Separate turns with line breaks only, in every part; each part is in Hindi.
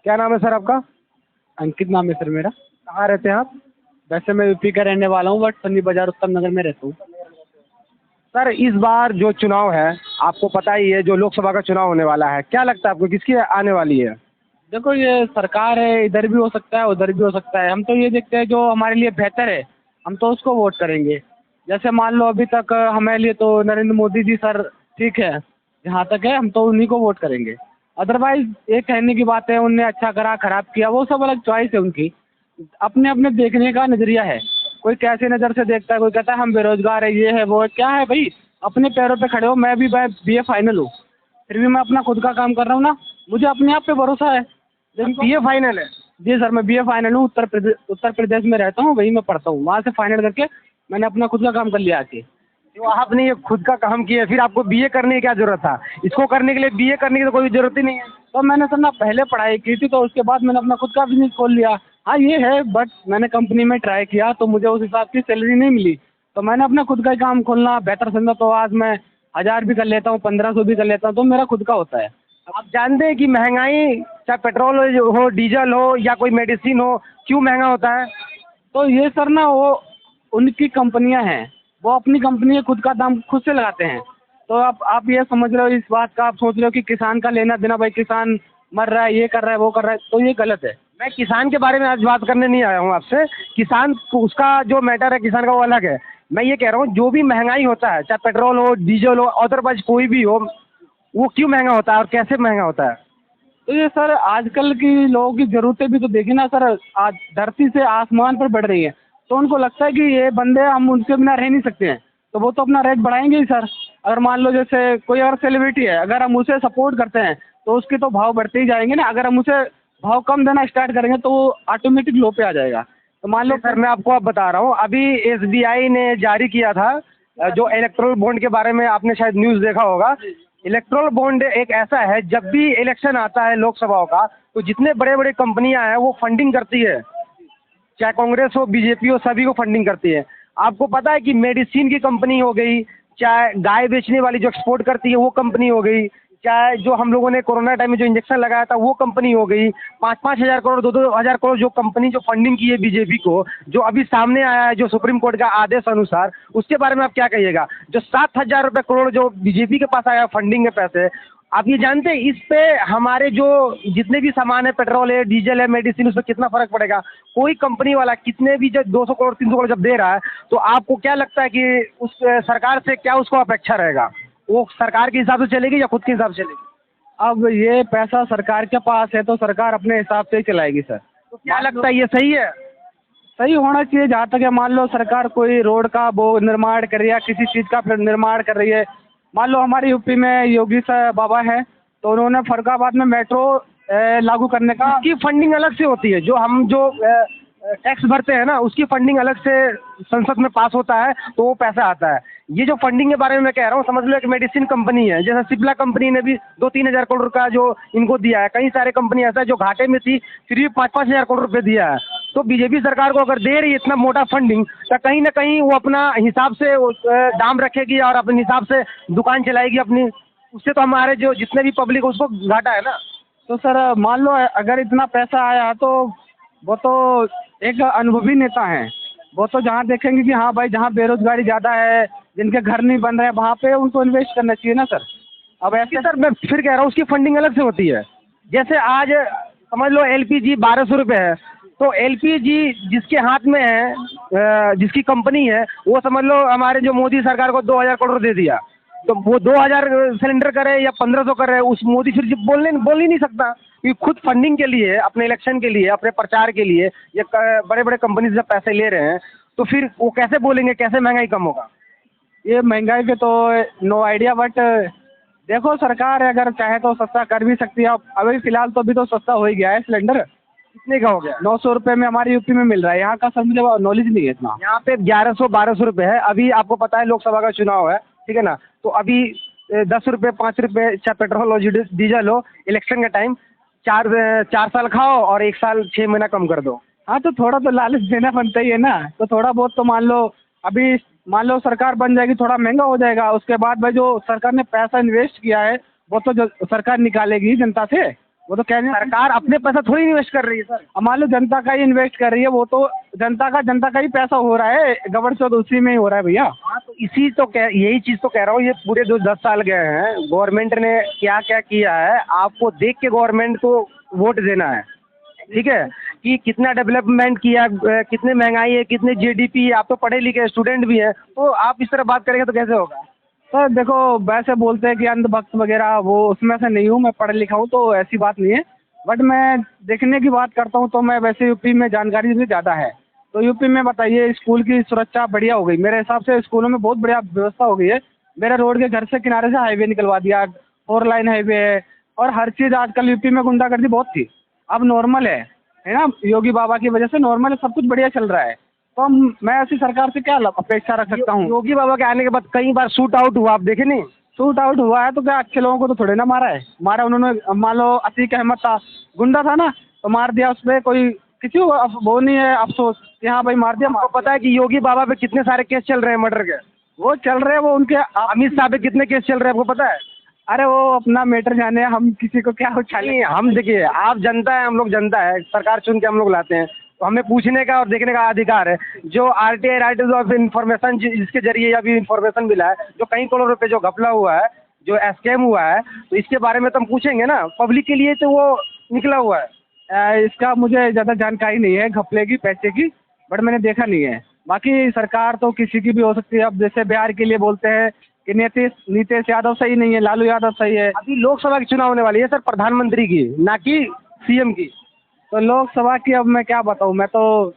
क्या नाम है सर आपका?
अंकित नाम है सर मेरा।
कहाँ रहते हैं आप?
वैसे मैं यूपी का रहने वाला हूँ, बट सन्नी बाजार उत्तम नगर में रहता हूँ।
सर इस बार जो चुनाव है, आपको पता ही है, जो लोकसभा का चुनाव होने वाला है, क्या लगता है आपको किसकी आने वाली है?
देखो, ये सरकार है, इधर भी हो सकता है उधर भी हो सकता है। हम तो ये देखते हैं जो हमारे लिए बेहतर है हम तो उसको वोट करेंगे। जैसे मान लो अभी तक हमारे लिए तो नरेंद्र मोदी जी सर ठीक है, जहाँ तक है हम तो उन्हीं को वोट करेंगे। अदरवाइज ये कहने की बात है उनने अच्छा करा खराब किया, वो सब अलग चॉइस है उनकी। अपने अपने देखने का नजरिया है। कोई कैसे नज़र से देखता है, कोई कहता है हम बेरोजगार है, ये है वो है। क्या है भाई, अपने पैरों पे खड़े हो। मैं भी BA फाइनल हूँ, फिर भी मैं अपना खुद का काम कर रहा हूँ ना। मुझे अपने आप पे भरोसा है।
BA फाइनल है?
जी सर, मैं BA फाइनल हूँ। उत्तर प्रदेश में रहता हूँ, वहीं मैं पढ़ता हूँ। वहाँ से फाइनल करके मैंने अपना खुद का काम कर लिया आके।
जो आपने ये खुद का काम किया, फिर आपको BA करने की क्या जरूरत था? इसको करने के लिए BA करने की तो कोई जरूरत ही नहीं है।
तो मैंने सर ना पहले पढ़ाई की थी, तो उसके बाद मैंने अपना खुद का बिजनेस खोल लिया। हाँ ये है, बट मैंने कंपनी में ट्राई किया तो मुझे उस हिसाब की सैलरी नहीं मिली, तो मैंने अपना खुद का ही काम खोलना बेहतर समझा। तो आज मैं 1000 भी कर लेता हूँ, 1500 भी कर लेता हूँ, तो मेरा खुद का होता है।
आप जानते हैं कि महंगाई, चाहे पेट्रोल हो, डीजल हो या कोई मेडिसिन हो, क्यों महंगा होता है?
तो ये सर ना, वो उनकी कंपनियां हैं, वो अपनी कंपनी खुद का दाम खुद से लगाते हैं। तो आप ये समझ रहे हो, इस बात का आप सोच रहे हो कि किसान का लेना देना, भाई किसान मर रहा है, ये कर रहा है वो कर रहा है, तो ये गलत है।
मैं किसान के बारे में आज बात करने नहीं आया हूँ आपसे। किसान उसका जो मैटर है किसान का, वो अलग है। मैं ये कह रहा हूँ जो भी महंगाई होता है, चाहे पेट्रोल हो, डीजल हो, अदरवाइज कोई भी हो, वो क्यों महंगा होता है और कैसे महंगा होता है?
तो ये सर आजकल की लोगों की ज़रूरतें भी तो देखिए ना सर। आज धरती से आसमान पर बढ़ रही है, तो उनको लगता है कि ये बंदे हम उनके बिना रह नहीं सकते हैं, तो वो तो अपना रेट बढ़ाएंगे ही सर। अगर मान लो जैसे कोई अगर सेलिब्रिटी है, अगर हम उसे सपोर्ट करते हैं तो उसके तो भाव बढ़ते ही जाएंगे ना। अगर हम उसे भाव कम देना स्टार्ट करेंगे तो वो ऑटोमेटिक लो पे आ जाएगा। तो मान लो
सर मैं आपको अब बता रहा हूँ, अभी SBI ने जारी किया था जो इलेक्ट्रल बॉन्ड के बारे में, आपने शायद न्यूज़ देखा होगा। इलेक्ट्रल बॉन्ड एक ऐसा है, जब भी इलेक्शन आता है लोकसभाओं का, तो जितने बड़े बड़े कंपनियां हैं वो फंडिंग करती है, चाहे कांग्रेस हो, BJP हो, सभी को फंडिंग करती है। आपको पता है कि मेडिसिन की कंपनी हो गई, चाहे गाय बेचने वाली जो एक्सपोर्ट करती है वो कंपनी हो गई, चाहे जो हम लोगों ने कोरोना टाइम में जो इंजेक्शन लगाया था वो कंपनी हो गई, 5-5 हज़ार करोड़, 2-2 हज़ार करोड़ जो कंपनी जो फंडिंग की है BJP को, जो अभी सामने आया है जो सुप्रीम कोर्ट का आदेश अनुसार, उसके बारे में आप क्या कहिएगा? जो 7,000 रुपये करोड़ जो BJP के पास आया फंडिंग के पैसे, आप ये जानते हैं इस पे हमारे जो जितने भी सामान है, पेट्रोल है, डीजल है, मेडिसिन, उस पर कितना फर्क पड़ेगा? कोई कंपनी वाला कितने भी जब 200 करोड़ 300 करोड़ जब दे रहा है, तो आपको क्या लगता है कि उस सरकार से क्या उसको अपेक्षा रहेगा? वो सरकार के हिसाब से चलेगी या खुद के हिसाब से चलेगी?
अब ये पैसा सरकार के पास है तो सरकार अपने हिसाब से ही चलाएगी सर।
तो क्या लगता है ये सही है?
सही होना चाहिए। जहाँ तक है, मान लो सरकार कोई रोड का वो निर्माण कर रही है, किसी चीज़ का निर्माण कर रही है। मान लो हमारे यूपी में योगी बाबा है, तो उन्होंने फरुखाबाद में मेट्रो लागू करने का।
उसकी फंडिंग अलग से होती है, जो हम जो टैक्स भरते हैं ना, उसकी फंडिंग अलग से संसद में पास होता है, तो वो पैसा आता है। ये जो फंडिंग के बारे में मैं कह रहा हूँ, समझ लो एक मेडिसिन कंपनी है, जैसे सिप्ला कंपनी ने भी 2-3 हज़ार करोड़ का जो इनको दिया है। कई सारे कंपनी ऐसा है जो घाटे में थी, फिर भी 5-5 हज़ार करोड़ रुपये दिया है। तो BJP सरकार को अगर दे रही है इतना मोटा फंडिंग, तो कहीं ना कहीं वो अपना हिसाब से दाम रखेगी और अपने हिसाब से दुकान चलाएगी अपनी। उससे तो हमारे जो जितने भी पब्लिक उसको घाटा है ना।
तो सर मान लो अगर इतना पैसा आया तो वो तो एक अनुभवी नेता हैं, वो तो जहाँ देखेंगे कि हाँ भाई जहाँ बेरोजगारी ज़्यादा है, जिनके घर नहीं बन रहे हैं, वहाँ पे उनको इन्वेस्ट करना चाहिए ना सर। अब ऐसे
सर मैं फिर कह रहा हूँ उसकी फंडिंग अलग से होती है। जैसे आज समझ लो LPG 1200 रुपये है, तो LPG जिसके हाथ में है, जिसकी कंपनी है, वो समझ लो हमारे जो मोदी सरकार को 2,000 करोड़ दे दिया, तो वो 2,000 सिलेंडर करे या 1,500 करे, उस मोदी फिर बोल ही नहीं सकता, क्योंकि खुद फंडिंग के लिए, अपने इलेक्शन के लिए, अपने प्रचार के लिए ये बड़े बड़े कंपनी से पैसे ले रहे हैं, तो फिर वो कैसे बोलेंगे, कैसे महंगाई कम होगा?
ये महंगाई पे तो नो आइडिया, बट देखो सरकार अगर चाहे तो सस्ता कर भी सकती है। अब अभी फिलहाल तो अभी तो सस्ता हो ही गया है सिलेंडर।
कितने का हो गया?
900 रुपये में हमारे यूपी में मिल रहा है। यहाँ का सर मुझे नॉलेज नहीं है इतना।
यहाँ पे 1100-1200 रुपये है। अभी आपको पता है लोकसभा का चुनाव है, ठीक है ना, तो अभी 10 रुपये 5 रुपये, चाहे पेट्रोल हो डीजल हो, इलेक्शन का टाइम, 4 साल खाओ और 1 साल 6 महीना कम कर दो।
हाँ तो थोड़ा तो लालच देना बनता ही है ना। तो थोड़ा बहुत तो मान लो, अभी मान लो सरकार बन जाएगी, थोड़ा महंगा हो जाएगा, उसके बाद भाई जो सरकार ने पैसा इन्वेस्ट किया है वो तो सरकार निकालेगी जनता से। वो तो कहने
सरकार अपने पैसा थोड़ी इन्वेस्ट कर रही है सर।
अब मान लो जनता का ही इन्वेस्ट कर रही है, वो तो जनता का ही पैसा हो रहा है, गवर्नमेंट तो उसी में ही हो रहा है भैया।
हाँ तो इसी तो यही चीज तो कह रहा हूँ, ये पूरे जो 10 साल गए हैं गवर्नमेंट ने क्या क्या किया है, आपको देख के गवर्नमेंट को वोट देना है, ठीक है, कि कितना डेवलपमेंट किया, कितनी महंगाई है, कितने जीडीपी, आप तो पढ़े लिखे स्टूडेंट भी हैं, तो आप इस तरह बात करेंगे तो कैसे होगा।
सर देखो, वैसे बोलते हैं कि अंधभक्त वगैरह, वो उसमें से नहीं हूँ, मैं पढ़ा लिखा हूँ, तो ऐसी बात नहीं है। बट मैं देखने की बात करता हूँ तो मैं वैसे यूपी में जानकारी भी ज़्यादा है। तो यूपी में बताइए, स्कूल की सुरक्षा बढ़िया हो गई मेरे हिसाब से, स्कूलों में बहुत बढ़िया व्यवस्था हो गई है। मेरे रोड के घर से किनारे से हाईवे निकलवा दिया, 4 लाइन हाईवे है, और हर चीज़ आजकल यूपी में गुंडागर्दी बहुत थी, अब नॉर्मल है ना, योगी बाबा की वजह से नॉर्मल है, सब कुछ बढ़िया चल रहा है। तो मैं ऐसी सरकार से क्या अपेक्षा रख सकता हूँ।
योगी बाबा के आने के बाद कई बार शूट आउट हुआ, आप देखे नहीं।
शूट आउट हुआ है तो क्या अच्छे लोगों को तो थोड़े ना मारा है, मारा उन्होंने, मान लो अतीक अहमद था, गुंडा था ना, तो मार दिया, उस पर कोई किसी को वो नहीं है अफसोस कि हाँ भाई मार दिया।
आपको पता है कि योगी बाबा पे कितने सारे केस चल रहे हैं मर्डर के।
वो चल रहे हैं, वो उनके
अमित शाह पे कितने केस चल रहे हैं, आपको पता है।
अरे वो अपना मैटर जाने, हम किसी को क्या उछाले।
नहीं, हम देखिए, आप जनता है, हम लोग जनता है, सरकार चुन के हम लोग लाते हैं, तो हमें पूछने का और देखने का अधिकार है। जो आरटीआई राइट ऑफ इन्फॉर्मेशन जिसके जरिए अभी इन्फॉर्मेशन मिला है, जो कई करोड़ रुपए जो घपला हुआ है, जो स्कैम हुआ है, तो इसके बारे में तो हम पूछेंगे ना, पब्लिक के लिए तो वो निकला हुआ है।
इसका मुझे ज़्यादा जानकारी नहीं है घपले की, पैसे की, बट मैंने देखा नहीं है। बाकी सरकार तो किसी की भी हो सकती है। अब जैसे बिहार के लिए बोलते हैं कि नीतीश यादव सही नहीं है, लालू यादव सही है।
अभी लोकसभा की चुनाव होने वाली है सर, प्रधानमंत्री की, ना कि सीएम की।
तो लोकसभा की अब मैं क्या बताऊँ, मैं तो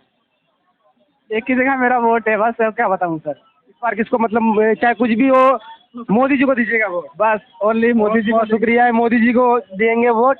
एक ही जगह मेरा वोट है बस, अब क्या बताऊँ सर।
इस बार किसको, मतलब चाहे कुछ भी हो, मोदी जी को दीजिएगा वोट।
बस ओनली मोदी जी को।
शुक्रिया है, मोदी जी को देंगे वोट।